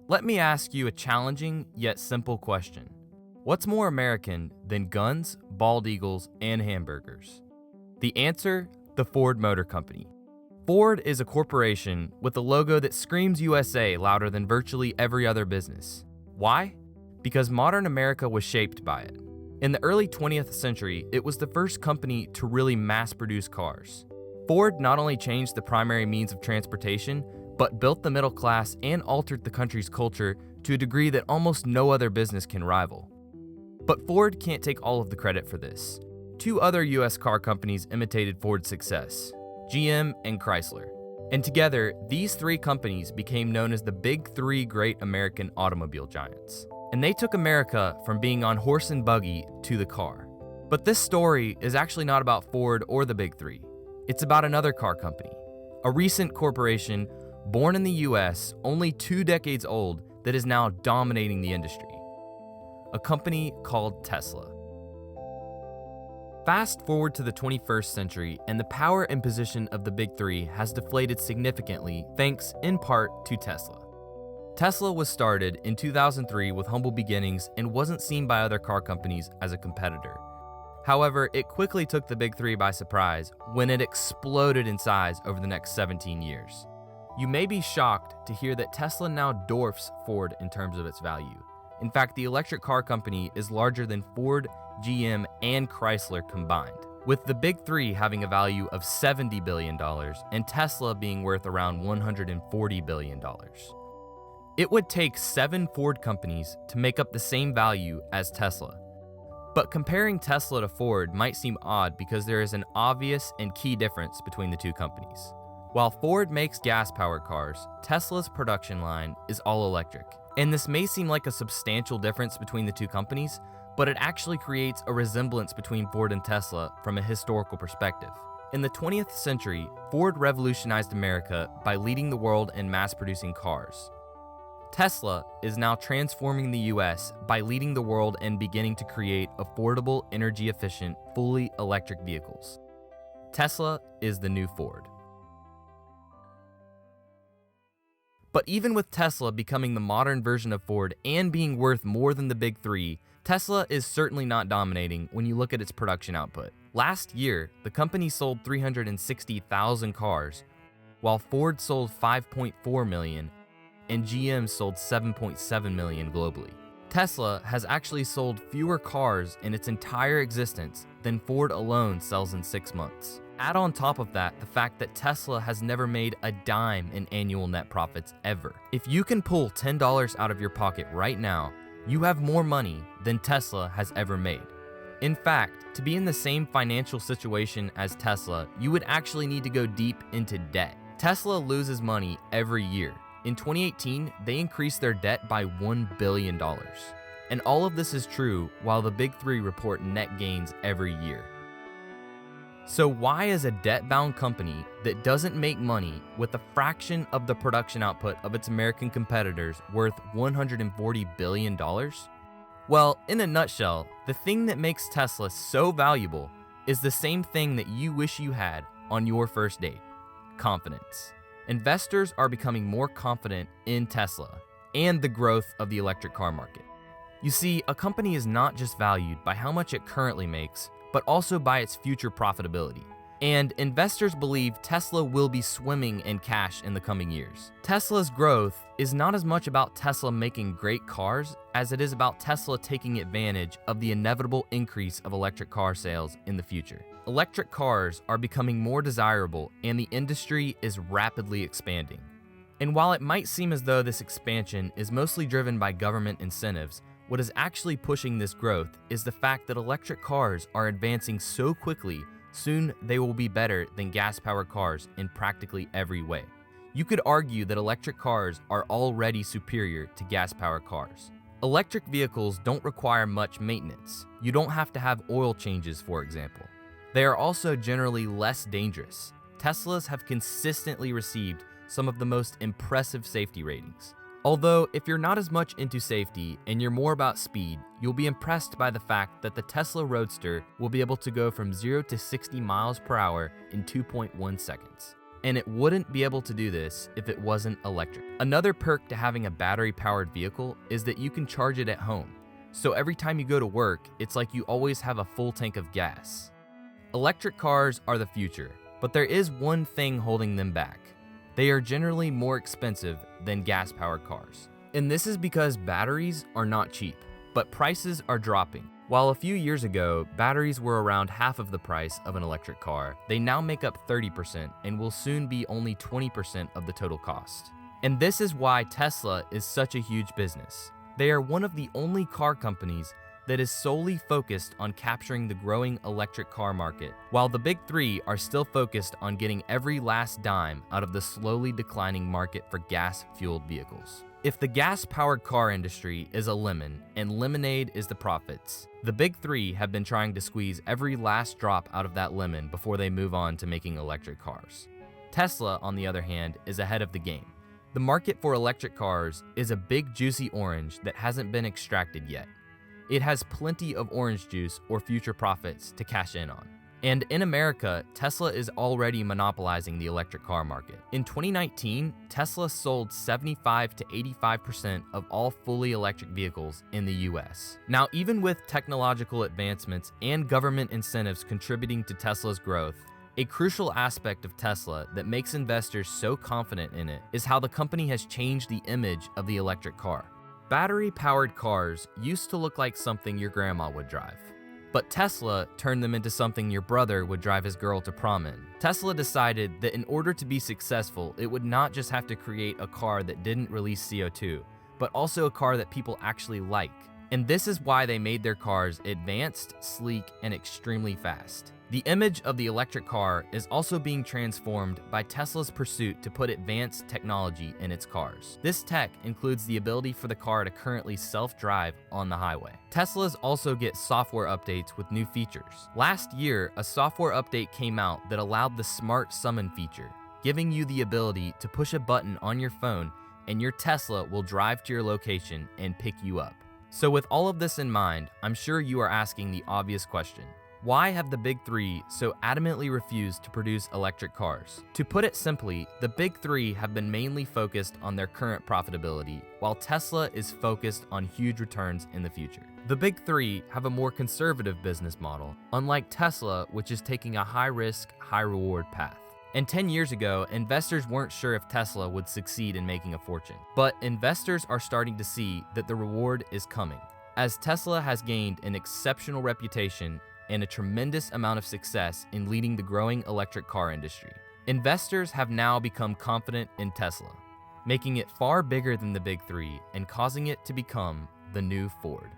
Let me ask you a challenging yet simple question. What's more American than guns, bald eagles, and hamburgers? The answer, the Ford Motor Company. Ford is a corporation with a logo that screams USA louder than virtually every other business. Why? Because modern America was shaped by it. In the early 20th century, it was the first company to really mass-produce cars. Ford not only changed the primary means of transportation, but built the middle class and altered the country's culture to a degree that almost no other business can rival. But Ford can't take all of the credit for this. Two other US car companies imitated Ford's success, GM and Chrysler. And together, these three companies became known as the Big Three Great American Automobile Giants. And they took America from being on horse and buggy to the car. But this story is actually not about Ford or the Big Three. It's about another car company, a recent corporation born in the US, only 2 decades old, that is now dominating the industry. A company called Tesla. Fast forward to the 21st century, and the power and position of the Big Three has deflated significantly thanks, in part, to Tesla. Tesla was started in 2003 with humble beginnings and wasn't seen by other car companies as a competitor. However, it quickly took the Big Three by surprise when it exploded in size over the next 17 years. You may be shocked to hear that Tesla now dwarfs Ford in terms of its value. In fact, the electric car company is larger than Ford, GM, and Chrysler combined, with the Big Three having a value of $70 billion and Tesla being worth around $140 billion. It would take 7 Ford companies to make up the same value as Tesla. But comparing Tesla to Ford might seem odd because there is an obvious and key difference between the two companies. While Ford makes gas-powered cars, Tesla's production line is all electric. And this may seem like a substantial difference between the two companies, but it actually creates a resemblance between Ford and Tesla from a historical perspective. In the 20th century, Ford revolutionized America by leading the world in mass-producing cars. Tesla is now transforming the US by leading the world and beginning to create affordable, energy-efficient, fully electric vehicles. Tesla is the new Ford. But even with Tesla becoming the modern version of Ford and being worth more than the Big Three, Tesla is certainly not dominating when you look at its production output. Last year, the company sold 360,000 cars, while Ford sold 5.4 million and GM sold 7.7 million globally. Tesla has actually sold fewer cars in its entire existence than Ford alone sells in 6 months. Add on top of that the fact that Tesla has never made a dime in annual net profits ever. If you can pull $10 out of your pocket right now, you have more money than Tesla has ever made. In fact, to be in the same financial situation as Tesla, you would actually need to go deep into debt. Tesla loses money every year. In 2018, they increased their debt by $1 billion. And all of this is true while the Big Three report net gains every year. So why is a debt-bound company that doesn't make money with a fraction of the production output of its American competitors worth $140 billion? Well, in a nutshell, the thing that makes Tesla so valuable is the same thing that you wish you had on your first date: confidence. Investors are becoming more confident in Tesla and the growth of the electric car market. You see, a company is not just valued by how much it currently makes, but also by its future profitability. And investors believe Tesla will be swimming in cash in the coming years. Tesla's growth is not as much about Tesla making great cars as it is about Tesla taking advantage of the inevitable increase of electric car sales in the future. Electric cars are becoming more desirable and the industry is rapidly expanding. And while it might seem as though this expansion is mostly driven by government incentives, what is actually pushing this growth is the fact that electric cars are advancing so quickly, soon they will be better than gas-powered cars in practically every way. You could argue that electric cars are already superior to gas-powered cars. Electric vehicles don't require much maintenance. You don't have to have oil changes, for example. They are also generally less dangerous. Teslas have consistently received some of the most impressive safety ratings. Although, if you're not as much into safety and you're more about speed, you'll be impressed by the fact that the Tesla Roadster will be able to go from 0 to 60 miles per hour in 2.1 seconds. And it wouldn't be able to do this if it wasn't electric. Another perk to having a battery-powered vehicle is that you can charge it at home. So every time you go to work, it's like you always have a full tank of gas. Electric cars are the future, but there is one thing holding them back. They are generally more expensive than gas-powered cars. And this is because batteries are not cheap, but prices are dropping. While a few years ago, batteries were around half of the price of an electric car, they now make up 30% and will soon be only 20% of the total cost. And this is why Tesla is such a huge business. They are one of the only car companies that is solely focused on capturing the growing electric car market, while the big three are still focused on getting every last dime out of the slowly declining market for gas-fueled vehicles. If the gas-powered car industry is a lemon and lemonade is the profits, the big three have been trying to squeeze every last drop out of that lemon before they move on to making electric cars. Tesla, on the other hand, is ahead of the game. The market for electric cars is a big juicy orange that hasn't been extracted yet. It has plenty of orange juice or future profits to cash in on. And in America, Tesla is already monopolizing the electric car market. In 2019, Tesla sold 75 to 85% of all fully electric vehicles in the US. Now, even with technological advancements and government incentives contributing to Tesla's growth, a crucial aspect of Tesla that makes investors so confident in it is how the company has changed the image of the electric car. Battery-powered cars used to look like something your grandma would drive. But Tesla turned them into something your brother would drive his girl to prom in. Tesla decided that in order to be successful, it would not just have to create a car that didn't release CO2, but also a car that people actually like. And this is why they made their cars advanced, sleek, and extremely fast. The image of the electric car is also being transformed by Tesla's pursuit to put advanced technology in its cars. This tech includes the ability for the car to currently self-drive on the highway. Teslas also get software updates with new features. Last year, a software update came out that allowed the Smart Summon feature, giving you the ability to push a button on your phone and your Tesla will drive to your location and pick you up. So with all of this in mind, I'm sure you are asking the obvious question. Why have the big three so adamantly refused to produce electric cars? To put it simply, the big three have been mainly focused on their current profitability, while Tesla is focused on huge returns in the future. The big three have a more conservative business model, unlike Tesla, which is taking a high-risk, high-reward path. And 10 years ago, investors weren't sure if Tesla would succeed in making a fortune. But investors are starting to see that the reward is coming, as Tesla has gained an exceptional reputation and a tremendous amount of success in leading the growing electric car industry. Investors have now become confident in Tesla, making it far bigger than the big three and causing it to become the new Ford.